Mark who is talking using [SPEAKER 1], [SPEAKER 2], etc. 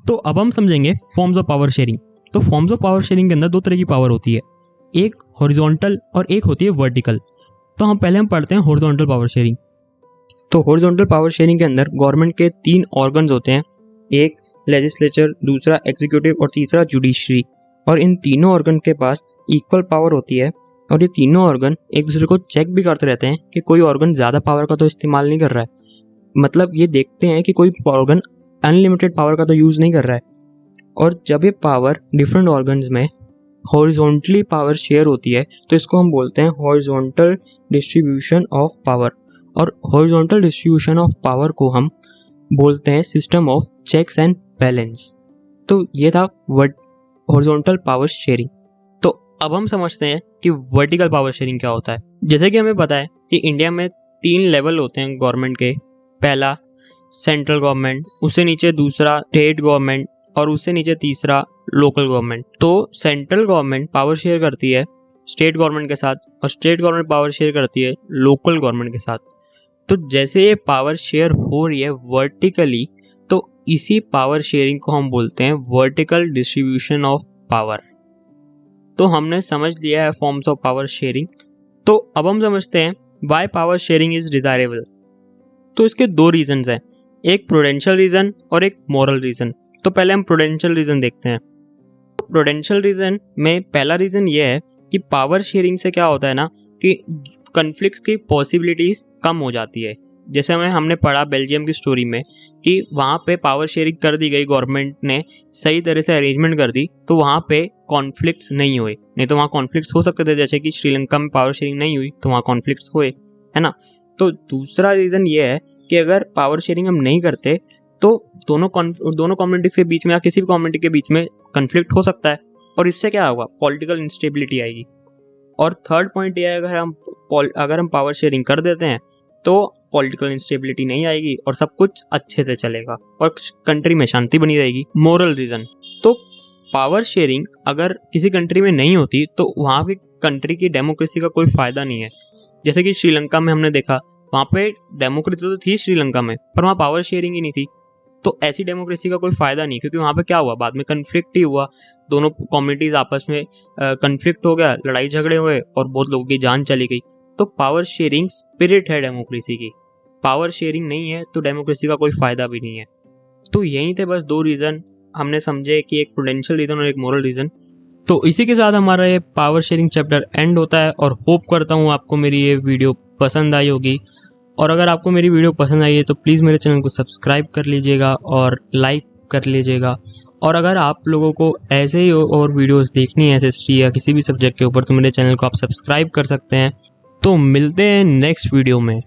[SPEAKER 1] तो अब हम समझेंगे फॉर्म्स ऑफ पावर शेयरिंग। तो फॉर्म्स ऑफ पावर शेयरिंग के अंदर दो तरह की पावर होती है, एक हॉरिजॉन्टल और एक होती है वर्टिकल। तो पहले हम पढ़ते हैं हॉरिजॉन्टल पावर शेयरिंग। तो हॉरिजॉन्टल पावर शेयरिंग के अंदर गवर्नमेंट के 3 ऑर्गन्स होते हैं, एक लेजिस्लेचर, दूसरा एग्जीक्यूटिव और तीसरा जुडिशरी। और इन तीनों ऑर्गन के पास इक्वल पावर होती है और ये तीनों ऑर्गन एक दूसरे को चेक भी करते रहते हैं कि कोई ऑर्गन ज़्यादा पावर का तो इस्तेमाल नहीं कर रहा है। मतलब ये देखते हैं कि कोई ऑर्गन अनलिमिटेड पावर का तो यूज़ नहीं कर रहा है। और जब ये पावर डिफरेंट ऑर्गन्स में हॉरिजॉन्टली पावर शेयर होती है तो इसको हम बोलते हैं हॉरिजॉन्टल डिस्ट्रीब्यूशन ऑफ पावर। और हॉरिजॉन्टल डिस्ट्रीब्यूशन ऑफ पावर को हम बोलते हैं system of checks and balance. तो ये था हॉरिजॉन्टल पावर शेयरिंग। तो अब हम समझते हैं कि वर्टिकल पावर शेयरिंग क्या होता है। जैसे कि हमें पता है कि इंडिया में 3 लेवल होते हैं गवर्नमेंट के, पहला सेंट्रल गवर्नमेंट, उससे नीचे दूसरा स्टेट गवर्नमेंट और उससे नीचे तीसरा लोकल गवर्नमेंट। तो सेंट्रल गवर्नमेंट पावर शेयर करती है स्टेट गवर्नमेंट के साथ और स्टेट गवर्नमेंट पावर शेयर करती है लोकल गवर्नमेंट के साथ। तो जैसे ये पावर शेयर हो रही है वर्टिकली, तो इसी पावर शेयरिंग को हम बोलते हैं वर्टिकल डिस्ट्रीब्यूशन ऑफ पावर। तो हमने समझ लिया है फॉर्म्स ऑफ पावर शेयरिंग। तो अब हम समझते हैं why power sharing is desirable. तो इसके 2 रीजंस हैं, एक प्रूडेंशियल रीजन और एक मॉरल रीजन। तो पहले हम प्रूडेंशियल रीजन देखते हैं। प्रूडेंशियल रीजन में पहला रीजन ये है कि पावर शेयरिंग से क्या होता है ना कि कन्फ्लिक्ट्स की पॉसिबिलिटीज कम हो जाती है। जैसे हमने पढ़ा बेल्जियम की स्टोरी में कि वहाँ पे पावर शेयरिंग कर दी गई, गवर्नमेंट ने सही तरह से अरेंजमेंट कर दी तो वहाँ पे कॉन्फ्लिक्ट्स नहीं हुए। नहीं तो वहाँ कॉन्फ्लिक्ट्स हो सकते थे, जैसे कि श्रीलंका में पावर शेयरिंग नहीं हुई तो वहाँ कॉन्फ्लिक्ट्स हुए, है ना। तो दूसरा रीज़न ये है कि अगर पावर शेयरिंग हम नहीं करते तो दोनों कम्युनिटीज के बीच में या किसी भी कम्युनिटी के बीच में कन्फ्लिक्ट हो सकता है और इससे क्या होगा, पॉलिटिकल इंस्टेबिलिटी आएगी। और थर्ड पॉइंट ये है, अगर हम पावर शेयरिंग कर देते हैं तो पॉलिटिकल इंस्टेबिलिटी नहीं आएगी और सब कुछ अच्छे से चलेगा और कंट्री में शांति बनी रहेगी। मोरल रीजन, तो पावर शेयरिंग अगर किसी कंट्री में नहीं होती तो वहाँ की कंट्री की डेमोक्रेसी का कोई फायदा नहीं है। जैसे कि श्रीलंका में हमने देखा, वहाँ पे डेमोक्रेसी तो थी श्रीलंका में पर वहाँ पावर शेयरिंग ही नहीं थी। तो ऐसी डेमोक्रेसी का कोई फायदा नहीं, क्योंकि वहाँ पे क्या हुआ, बाद में कन्फ्लिक्ट ही हुआ, दोनों कम्युनिटीज आपस में कन्फ्लिक्ट हो गया, लड़ाई झगड़े हुए और बहुत लोगों की जान चली गई। तो पावर शेयरिंग स्पिरिट है डेमोक्रेसी की, पावर शेयरिंग नहीं है तो डेमोक्रेसी का कोई फायदा भी नहीं है। तो यही थे बस 2 रीजन हमने समझे, कि एक प्रूडेंशियल रीजन और एक मोरल रीजन। तो इसी के साथ हमारा ये पावर शेयरिंग चैप्टर एंड होता है और होप करता हूँ आपको मेरी ये वीडियो पसंद आई होगी। और अगर आपको मेरी वीडियो पसंद आई है तो प्लीज़ मेरे चैनल को सब्सक्राइब कर लीजिएगा और लाइक कर लीजिएगा। और अगर आप लोगों को ऐसे ही और वीडियोस देखनी है हिस्ट्री या किसी भी सब्जेक्ट के ऊपर तो मेरे चैनल को आप सब्सक्राइब कर सकते हैं। तो मिलते हैं नेक्स्ट वीडियो में।